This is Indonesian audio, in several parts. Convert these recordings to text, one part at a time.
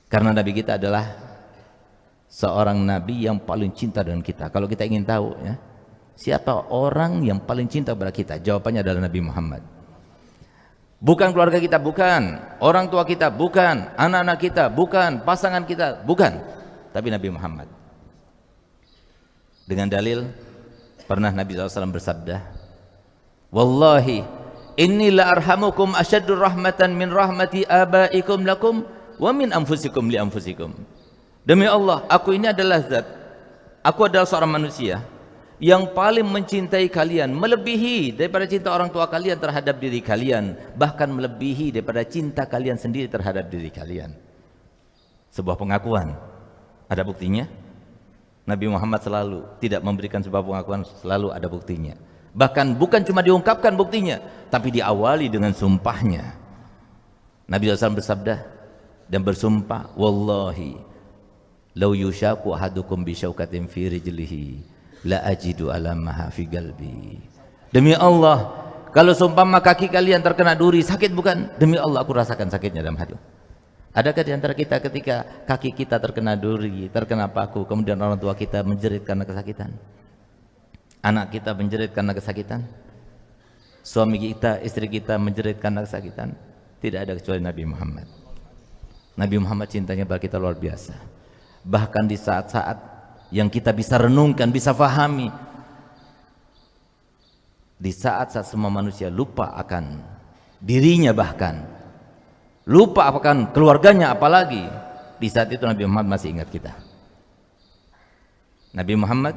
Karena Nabi kita adalah seorang Nabi yang paling cinta dengan kita. Kalau kita ingin tahu ya, siapa orang yang paling cinta kepada kita, jawabannya adalah Nabi Muhammad. Bukan keluarga kita, bukan orang tua kita, bukan anak-anak kita, bukan pasangan kita, bukan, tapi Nabi Muhammad. Dengan dalil, pernah Nabi SAW bersabda, wallahi inni la arhamukum asyaddur rahmatan min rahmati abaikum lakum wa min anfusikum li anfusikum. Demi Allah, aku ini adalah zat, aku adalah seorang manusia yang paling mencintai kalian, melebihi daripada cinta orang tua kalian terhadap diri kalian, bahkan melebihi daripada cinta kalian sendiri terhadap diri kalian. Sebuah pengakuan, ada buktinya. Nabi Muhammad selalu tidak memberikan sebuah pengakuan, selalu ada buktinya. Bahkan bukan cuma diungkapkan buktinya, tapi diawali dengan sumpahnya. Nabi SAW bersabda dan bersumpah, wallahi law yushaku ahadukum bi syaukatin fi rijlihi la ajidu alamaha fi qalbi. Demi Allah, kalau seumpama kaki kalian terkena duri, sakit bukan? Demi Allah, aku rasakan sakitnya dalam hati. Adakah di antara kita ketika kaki kita terkena duri, terkena paku, kemudian orang tua kita menjerit karena kesakitan? Anak kita menjerit karena kesakitan? Suami kita, istri kita menjerit karena kesakitan? Tidak ada kecuali Nabi Muhammad. Nabi Muhammad cintanya pada kita luar biasa. Bahkan di saat-saat yang kita bisa renungkan, bisa fahami, di saat-saat semua manusia lupa akan dirinya, bahkan lupa akan keluarganya, apalagi di saat itu Nabi Muhammad masih ingat kita. Nabi Muhammad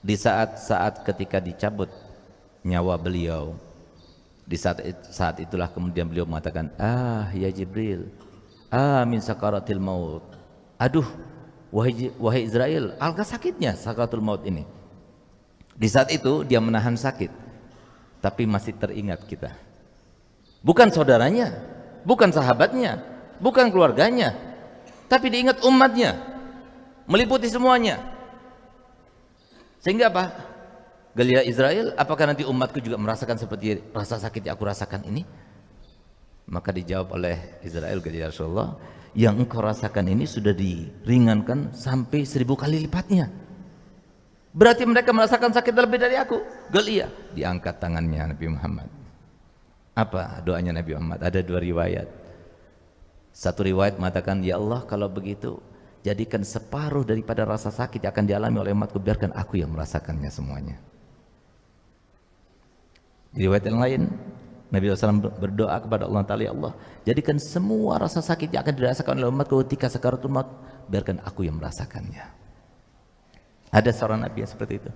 di saat-saat ketika dicabut nyawa beliau, di saat itulah kemudian beliau mengatakan, ya Jibril, min sakaratil maut. Aduh, wahai Israel, alangkah sakitnya sakaratul maut ini. Di saat itu dia menahan sakit, tapi masih teringat kita. Bukan saudaranya, bukan sahabatnya, bukan keluarganya, tapi diingat umatnya, meliputi semuanya. Sehingga apa? Gelia Israel, apakah nanti umatku juga merasakan seperti rasa sakit yang aku rasakan ini? Maka dijawab oleh Israel, gelia Rasulullah, yang engkau rasakan ini sudah diringankan sampai 1000 kali lipatnya. Berarti mereka merasakan sakit lebih dari aku. Gelia, diangkat tangannya Nabi Muhammad. Apa doanya Nabi Muhammad? Ada 2 riwayat. Satu riwayat mengatakan, ya Allah, kalau begitu jadikan separuh daripada rasa sakit yang akan dialami oleh umatku, biarkan aku yang merasakannya semuanya. Di riwayat yang lain, Nabi SAW berdoa kepada Allah Ta'ala, ya Allah, jadikan semua rasa sakit yang akan dirasakan oleh umatku ketika sakaratul maut, biarkan aku yang merasakannya. Ada seorang Nabi yang seperti itu,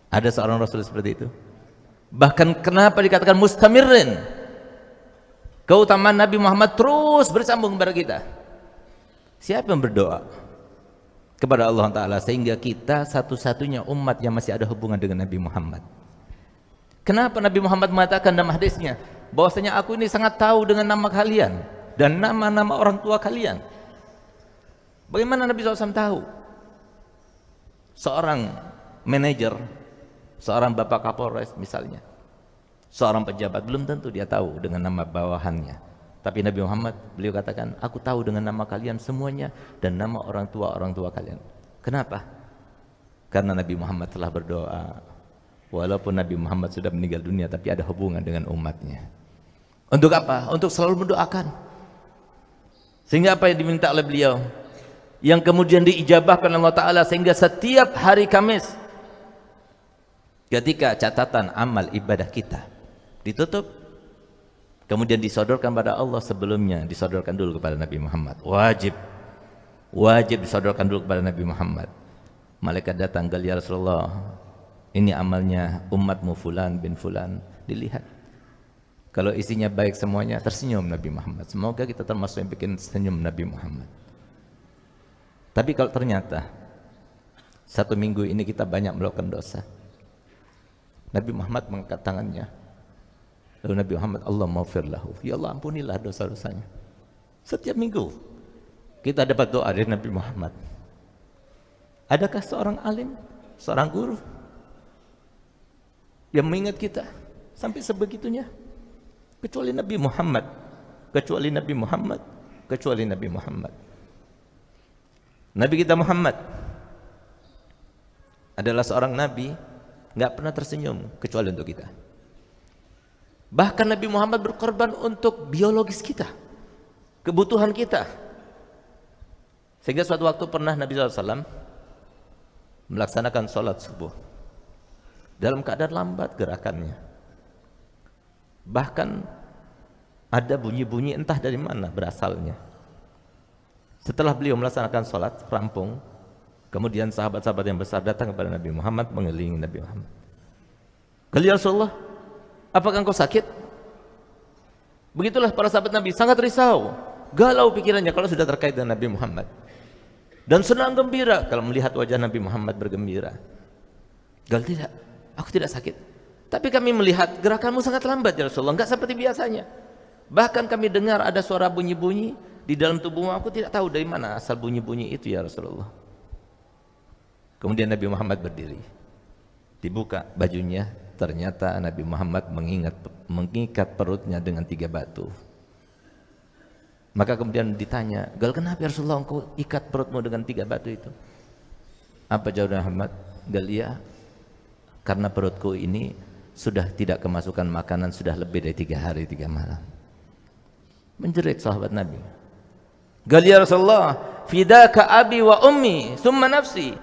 ada seorang Rasul seperti itu. Bahkan kenapa dikatakan mustamirin? Keutamaan Nabi Muhammad terus bersambung kepada kita. Siapa yang berdoa kepada Allah Ta'ala sehingga kita satu-satunya umat yang masih ada hubungan dengan Nabi Muhammad? Kenapa Nabi Muhammad mengatakan dalam hadisnya bahwasanya aku ini sangat tahu dengan nama kalian dan nama-nama orang tua kalian? Bagaimana Nabi SAW tahu? Seorang manajer, seorang bapak Kapolres misalnya, seorang pejabat, belum tentu dia tahu dengan nama bawahannya. Tapi Nabi Muhammad, beliau katakan, aku tahu dengan nama kalian semuanya dan nama orang tua kalian. Kenapa? Karena Nabi Muhammad telah berdoa. Walaupun Nabi Muhammad sudah meninggal dunia, tapi ada hubungan dengan umatnya. Untuk apa? Untuk selalu mendoakan. Sehingga apa yang diminta oleh beliau, yang kemudian diijabahkan Allah Ta'ala, sehingga setiap hari Kamis ketika catatan amal ibadah kita ditutup, kemudian disodorkan pada Allah, sebelumnya disodorkan dulu kepada Nabi Muhammad. Wajib disodorkan dulu kepada Nabi Muhammad. Malaikat datang, ya Rasulullah, ini amalnya umatmu fulan bin fulan, dilihat. Kalau isinya baik semuanya, tersenyum Nabi Muhammad. Semoga kita termasuk yang bikin senyum Nabi Muhammad. Tapi kalau ternyata 1 minggu ini kita banyak melakukan dosa, Nabi Muhammad mengangkat tangannya, lalu Nabi Muhammad, Allah maghfir lahu, ya Allah ampunilah dosa-dosanya. Setiap minggu kita dapat doa dari Nabi Muhammad. Adakah seorang alim, seorang guru yang mengingat kita sampai sebegitunya? Kecuali Nabi Muhammad, kecuali Nabi Muhammad, kecuali Nabi Muhammad. Nabi kita Muhammad adalah seorang nabi, nggak pernah tersenyum kecuali untuk kita. Bahkan Nabi Muhammad berkorban untuk biologis kita, kebutuhan kita. Sehingga suatu waktu pernah Nabi SAW melaksanakan sholat subuh dalam keadaan lambat gerakannya. Bahkan ada bunyi-bunyi entah dari mana berasalnya. Setelah beliau melaksanakan sholat rampung, kemudian sahabat-sahabat yang besar datang kepada Nabi Muhammad, mengelilingi Nabi Muhammad. "Ya Rasulullah, apakah engkau sakit?" Begitulah para sahabat Nabi sangat risau, galau pikirannya kalau sudah terkait dengan Nabi Muhammad, dan senang gembira kalau melihat wajah Nabi Muhammad bergembira. "Tidak, aku tidak sakit. Tapi kami melihat gerakanmu sangat lambat ya Rasulullah, enggak seperti biasanya. Bahkan kami dengar ada suara bunyi-bunyi di dalam tubuhmu, aku tidak tahu dari mana asal bunyi-bunyi itu ya Rasulullah." Kemudian Nabi Muhammad berdiri, dibuka bajunya, ternyata Nabi Muhammad mengikat perutnya dengan 3 batu. Maka kemudian ditanya, "Kenapa ya Rasulullah engkau ikat perutmu dengan 3 batu itu?" Apa jawab Muhammad? "Ya, karena perutku ini sudah tidak kemasukan makanan sudah lebih dari 3 hari 3 malam." Menjerit sahabat Nabi. "Ya Rasulullah, fidaka abi wa ummi summa nafsi."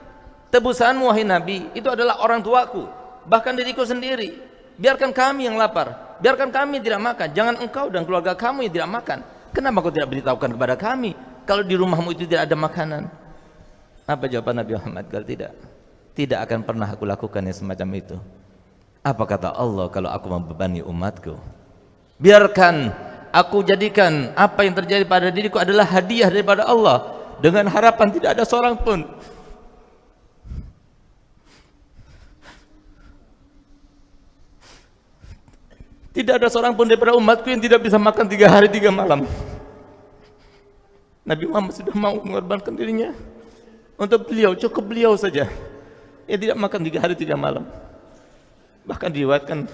Tebusanmu wahai Nabi, itu adalah orang tuaku, bahkan diriku sendiri. Biarkan kami yang lapar, biarkan kami tidak makan, jangan engkau dan keluarga kamu yang tidak makan. Kenapa kau tidak beritahukan kepada kami kalau di rumahmu itu tidak ada makanan? Apa jawaban Nabi Muhammad? Tidak, tidak akan pernah aku lakukan yang semacam itu. Apa kata Allah kalau aku membebani umatku? Biarkan aku jadikan apa yang terjadi pada diriku adalah hadiah daripada Allah, dengan harapan tidak ada seorang pun daripada umatku yang tidak bisa makan 3 hari 3 malam. Nabi Muhammad sudah mau mengorbankan dirinya untuk beliau, cukup beliau saja yang tidak makan 3 hari 3 malam. Bahkan diriwayatkan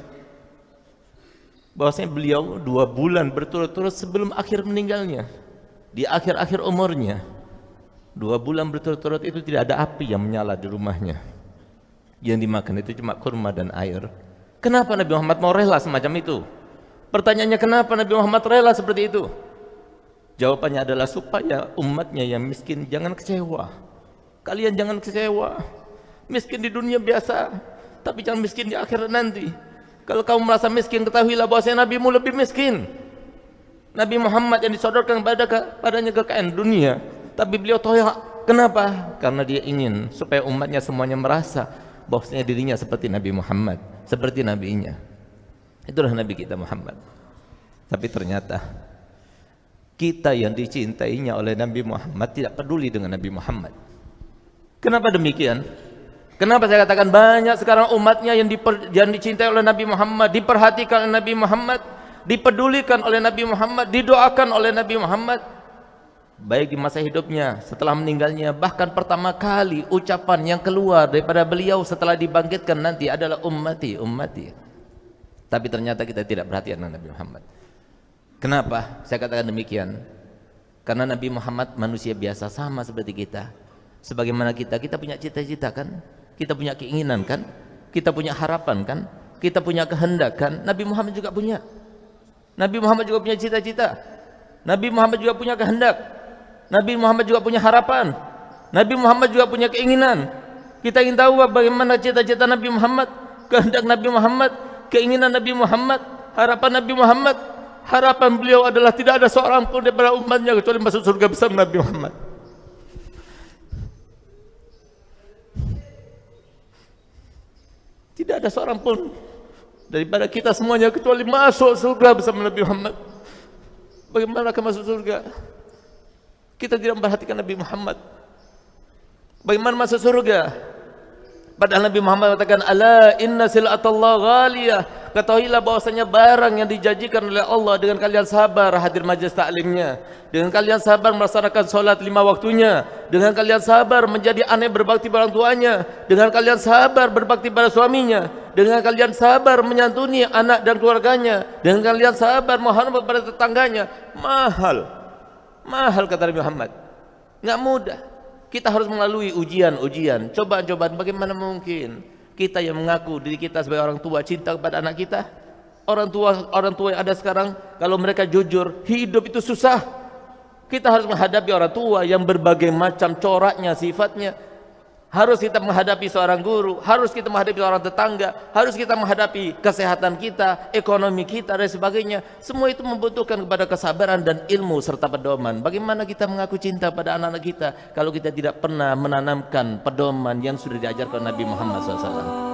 bahwasanya beliau 2 bulan berturut-turut sebelum akhir meninggalnya, di akhir-akhir umurnya, 2 bulan berturut-turut itu tidak ada api yang menyala di rumahnya. Yang dimakan itu cuma kurma dan air. Kenapa Nabi Muhammad mau rela semacam itu? Pertanyaannya, kenapa Nabi Muhammad rela seperti itu? Jawabannya adalah supaya umatnya yang miskin jangan kecewa. Kalian jangan kecewa. Miskin di dunia biasa, tapi jangan miskin di akhirat nanti. Kalau kamu merasa miskin, ketahuilah bahwasanya nabimu lebih miskin. Nabi Muhammad yang disodorkan padanya kekayaan dunia, tapi beliau toyak. Kenapa? Karena dia ingin supaya umatnya semuanya merasa bahwasanya dirinya seperti Nabi Muhammad, seperti nabinya. Itulah Nabi kita Muhammad. Tapi ternyata kita yang dicintainya oleh Nabi Muhammad tidak peduli dengan Nabi Muhammad. Kenapa demikian? Kenapa saya katakan banyak sekarang umatnya yang dicintai oleh Nabi Muhammad, diperhatikan oleh Nabi Muhammad, dipedulikan oleh Nabi Muhammad, didoakan oleh Nabi Muhammad, baik di masa hidupnya, setelah meninggalnya. Bahkan pertama kali ucapan yang keluar daripada beliau setelah dibangkitkan nanti adalah ummati, ummati. Tapi ternyata kita tidak perhatian dengan Nabi Muhammad. Kenapa saya katakan demikian? Karena Nabi Muhammad manusia biasa, sama seperti kita. Sebagaimana kita punya cita-cita kan? Kita punya keinginan kan? Kita punya harapan kan? Kita punya kehendak kan? Nabi Muhammad juga punya. Nabi Muhammad juga punya cita-cita. Nabi Muhammad juga punya kehendak. Nabi Muhammad juga punya harapan. Nabi Muhammad juga punya keinginan. Kita ingin tahu bagaimana cita-cita Nabi Muhammad, kehendak Nabi Muhammad, keinginan Nabi Muhammad, harapan Nabi Muhammad. Harapan beliau adalah tidak ada seorang pun daripada umatnya kecuali masuk surga bersama Nabi Muhammad. Tidak ada seorang pun daripada kita semuanya kecuali masuk surga bersama Nabi Muhammad. Bagaimana akan masuk surga? Kita tidak memperhatikan Nabi Muhammad. Bagaimana masuk surga? Padahal Nabi Muhammad katakan, "Ala inna sil'atallah ghaliyah." Ketahuilah bahwasanya barang yang dijanjikan oleh Allah dengan kalian sabar hadir majelis taklimnya, dengan kalian sabar melaksanakan salat 5 waktunya, dengan kalian sabar menjadi anak berbakti pada orang tuanya, dengan kalian sabar berbakti pada suaminya, dengan kalian sabar menyantuni anak dan keluarganya, dengan kalian sabar menghormat pada tetangganya. Mahal kata Nabi Muhammad, nggak mudah. Kita harus melalui ujian-ujian, cobaan-cobaan. Bagaimana mungkin kita yang mengaku diri kita sebagai orang tua cinta kepada anak kita? Orang tua yang ada sekarang, kalau mereka jujur, hidup itu susah. Kita harus menghadapi orang tua yang berbagai macam coraknya, sifatnya. Harus kita menghadapi seorang guru, harus kita menghadapi seorang tetangga, harus kita menghadapi kesehatan kita, ekonomi kita dan sebagainya. Semua itu membutuhkan kepada kesabaran dan ilmu serta pedoman. Bagaimana kita mengaku cinta pada anak-anak kita kalau kita tidak pernah menanamkan pedoman yang sudah diajarkan Nabi Muhammad SAW.